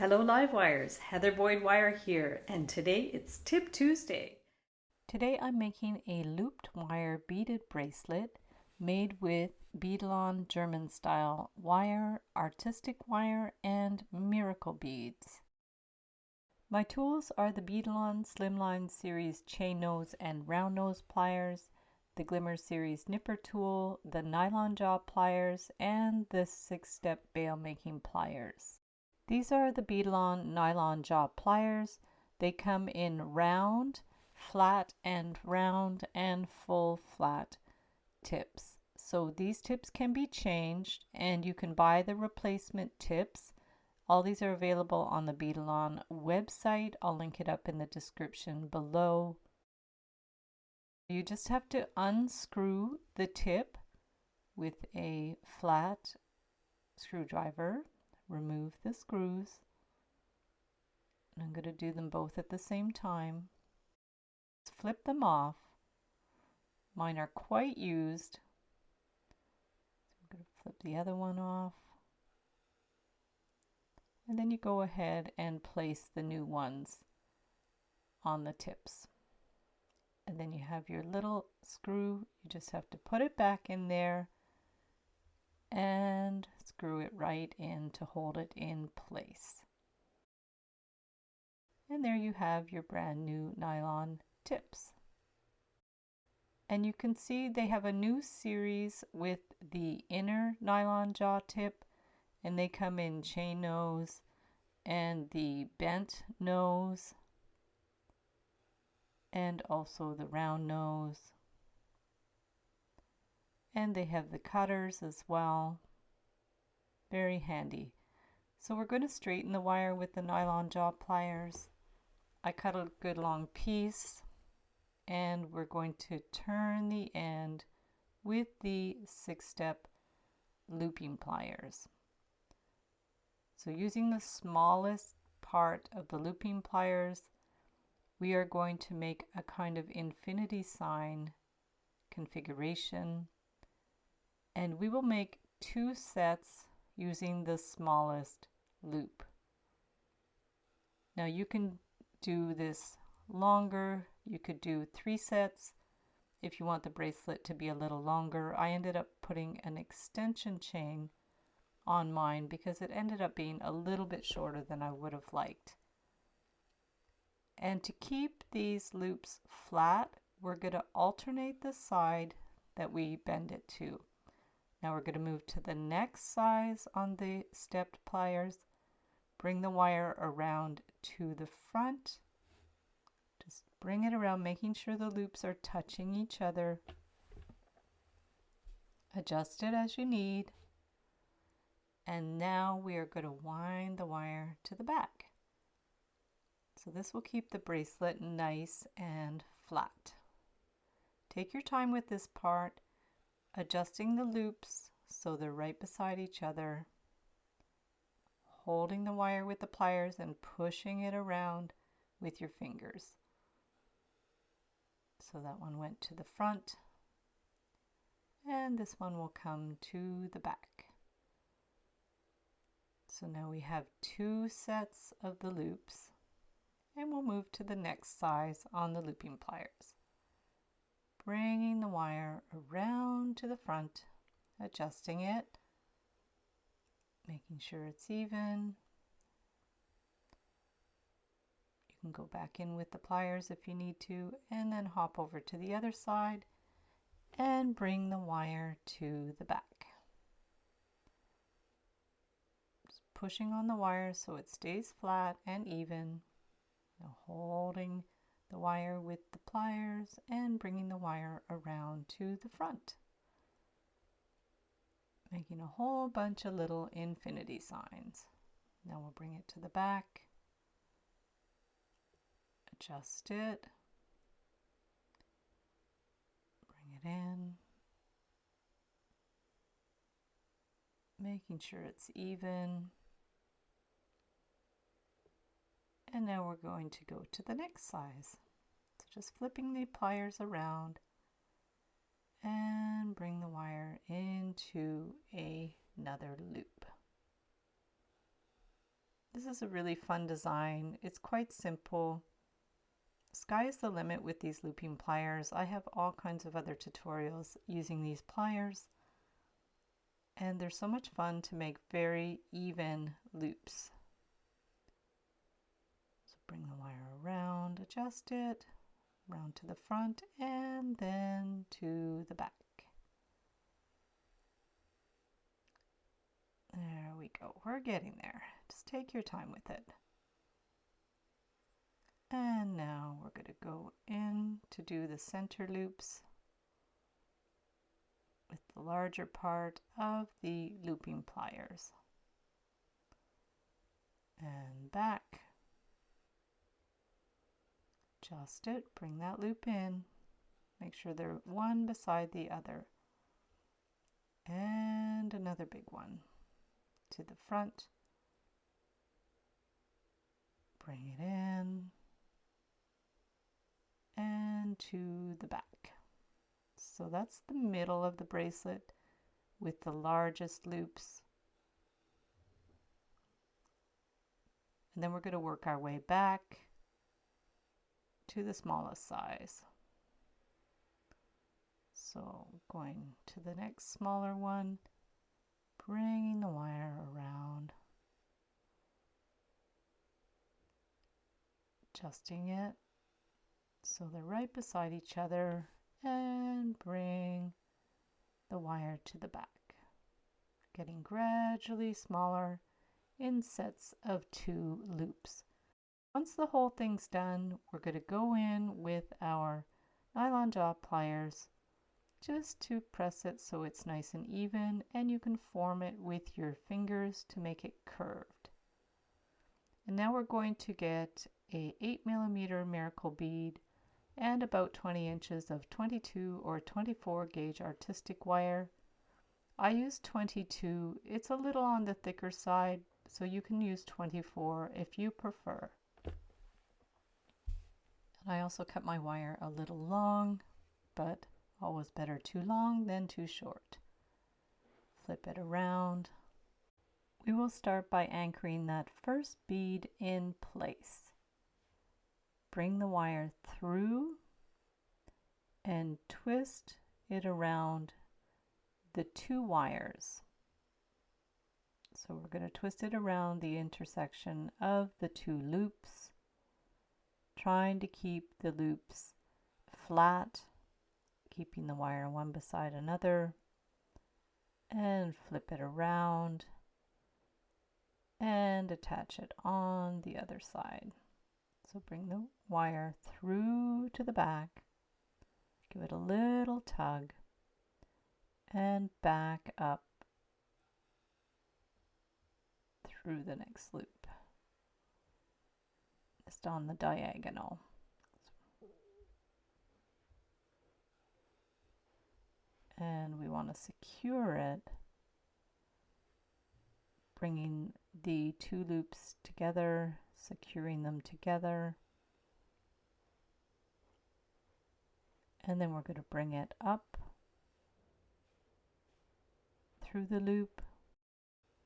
Hello Livewires, Heather Boyd Wire here, and today it's Tip Tuesday. Today I'm making a looped wire beaded bracelet made with Beadalon German style wire, artistic wire, and miracle beads. My tools are the Beadalon Slimline Series chain nose and round nose pliers, the Glimmer Series nipper tool, the nylon jaw pliers, and the 6-step bail making pliers. These are the Beadalon nylon jaw pliers. They come in round, flat, and round and full flat tips. So these tips can be changed and you can buy the replacement tips. All these are available on the Beadalon website. I'll link it up in the description below. You just have to unscrew the tip with a flat screwdriver. Remove the screws. I'm going to do them both at the same time. Flip them off. Mine are quite used. I'm going to flip the other one off. And then you go ahead and place the new ones on the tips. And then you have your little screw. You just have to put it back in there and screw it right in to hold it in place. And there you have your brand new nylon tips. And you can see they have a new series with the inner nylon jaw tip, and they come in chain nose and the bent nose and also the round nose. And they have the cutters as well. Very handy. So we're going to straighten the wire with the nylon jaw pliers. I cut a good long piece and we're going to turn the end with the 6-step looping pliers. So using the smallest part of the looping pliers, we are going to make a kind of infinity sign configuration, and we will make 2 sets using the smallest loop. Now you can do this longer. You could do 3 sets if you want the bracelet to be a little longer. I ended up putting an extension chain on mine because it ended up being a little bit shorter than I would have liked. And to keep these loops flat, we're going to alternate the side that we bend it to. Now we're going to move to the next size on the stepped pliers, bring the wire around to the front, just bring it around, making sure the loops are touching each other. Adjust it as you need. And now we are going to wind the wire to the back. So this will keep the bracelet nice and flat. Take your time with this part, adjusting the loops so they're right beside each other, holding the wire with the pliers and pushing it around with your fingers. So that one went to the front, and this one will come to the back. So now we have 2 sets of the loops, and we'll move to the next size on the looping pliers. Bringing the wire around to the front, adjusting it, making sure it's even. You can go back in with the pliers if you need to, and then hop over to the other side and bring the wire to the back. Just pushing on the wire so it stays flat and even. Now holding the wire with the pliers and bringing the wire around to the front, making a whole bunch of little infinity signs. Now we'll bring it to the back, adjust it, bring it in, making sure it's even. And now we're going to go to the next size. So just flipping the pliers around and bring the wire into another loop. This is a really fun design. It's quite simple. Sky is the limit with these looping pliers. I have all kinds of other tutorials using these pliers, and they're so much fun to make very even loops. So bring the wire around, adjust it, round to the front, and then to the back. There we go. We're getting there. Just take your time with it. And now we're going to go in to do the center loops with the larger part of the looping pliers. And back. Adjust it, bring that loop in. Make sure they're one beside the other. And another big one to the front. Bring it in. And to the back. So that's the middle of the bracelet with the largest loops. And then we're going to work our way back to the smallest size. So going to the next smaller one, bringing the wire around, adjusting it so they're right beside each other, and bring the wire to the back, getting gradually smaller in sets of 2 loops. Once the whole thing's done, we're going to go in with our nylon jaw pliers just to press it so it's nice and even, and you can form it with your fingers to make it curved. And now we're going to get a 8mm miracle bead and about 20 inches of 22 or 24 gauge artistic wire. I use 22. It's a little on the thicker side, so you can use 24 if you prefer. And I also cut my wire a little long, but always better too long than too short. Flip it around. We will start by anchoring that first bead in place. Bring the wire through and twist it around the 2 wires. So we're going to twist it around the intersection of the 2 loops, trying to keep the loops flat, keeping the wire one beside another, and flip it around and attach it on the other side. So bring the wire through to the back, give it a little tug, and back up through the next loop, just on the diagonal. And we want to secure it, bringing the 2 loops together, securing them together, and then we're going to bring it up through the loop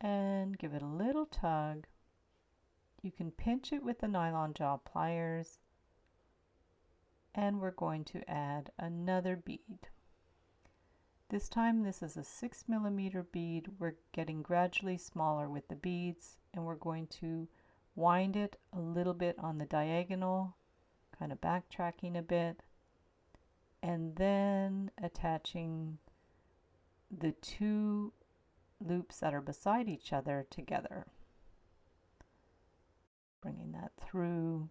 and give it a little tug. You can pinch it with the nylon jaw pliers, and we're going to add another bead. This time this is a 6mm bead. We're getting gradually smaller with the beads, and we're going to wind it a little bit on the diagonal, kind of backtracking a bit, and then attaching the 2 loops that are beside each other together. Bringing that through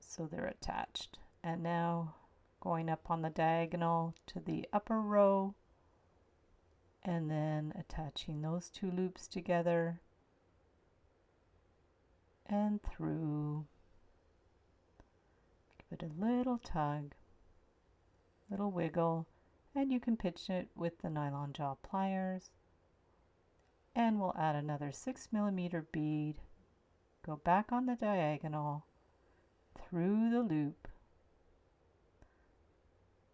so they're attached. And now going up on the diagonal to the upper row, and then attaching those 2 loops together and through. Give it a little tug, little wiggle, and you can pinch it with the nylon jaw pliers. And we'll add another 6mm bead, go back on the diagonal, through the loop,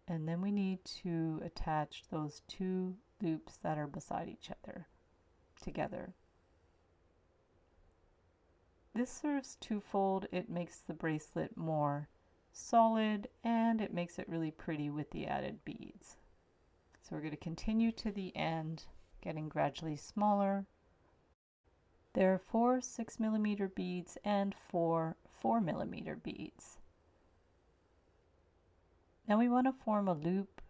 and then we need to attach those 2 loops that are beside each other. together. This serves twofold. It makes the bracelet more solid and it makes it really pretty with the added beads. So we're going to continue to the end, getting gradually smaller. There are 4 6mm beads and 4 4mm beads. Now we want to form a loop.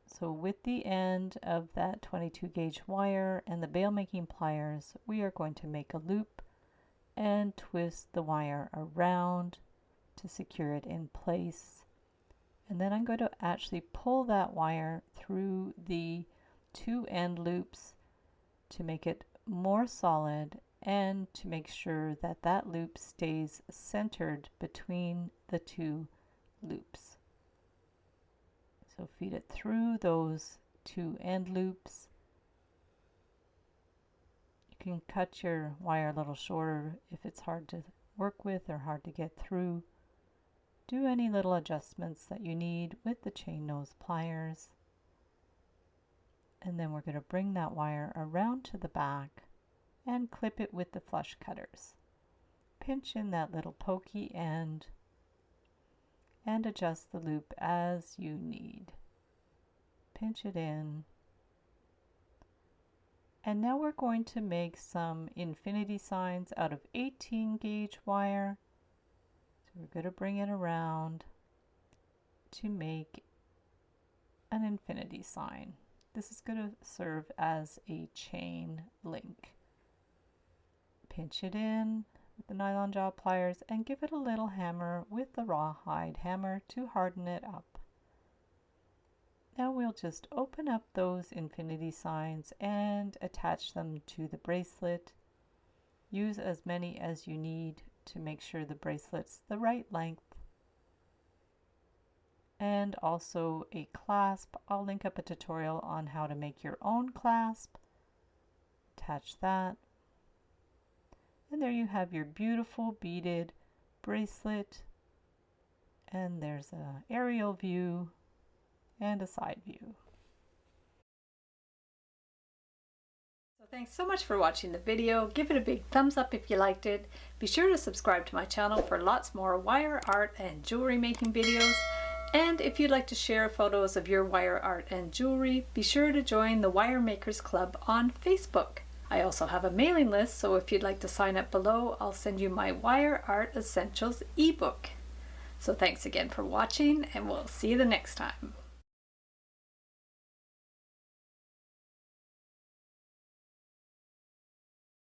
So with the end of that 22 gauge wire and the bail making pliers, we are going to make a loop and twist the wire around to secure it in place. And then I'm going to actually pull that wire through the 2 end loops to make it more solid and to make sure that that loop stays centered between the 2 loops. So feed it through those 2 end loops. You can cut your wire a little shorter if it's hard to work with or hard to get through. Do any little adjustments that you need with the chain nose pliers. And then we're going to bring that wire around to the back and clip it with the flush cutters. Pinch in that little pokey end and adjust the loop as you need. Pinch it in. And now we're going to make some infinity signs out of 18 gauge wire. So we're going to bring it around to make an infinity sign. This is going to serve as a chain link. Pinch it in with the nylon jaw pliers and give it a little hammer with the rawhide hammer to harden it up. Now we'll just open up those infinity signs and attach them to the bracelet. Use as many as you need to make sure the bracelet's the right length. And also a clasp. I'll link up a tutorial on how to make your own clasp. Attach that. And there you have your beautiful beaded bracelet. And there's an aerial view and a side view. So thanks so much for watching the video. Give it a big thumbs up if you liked it. Be sure to subscribe to my channel for lots more wire art and jewelry making videos. And if you'd like to share photos of your wire art and jewelry, be sure to join the Wire Makers Club on Facebook. I also have a mailing list, so if you'd like to sign up below, I'll send you my Wire Art Essentials ebook. So thanks again for watching, and we'll see you the next time.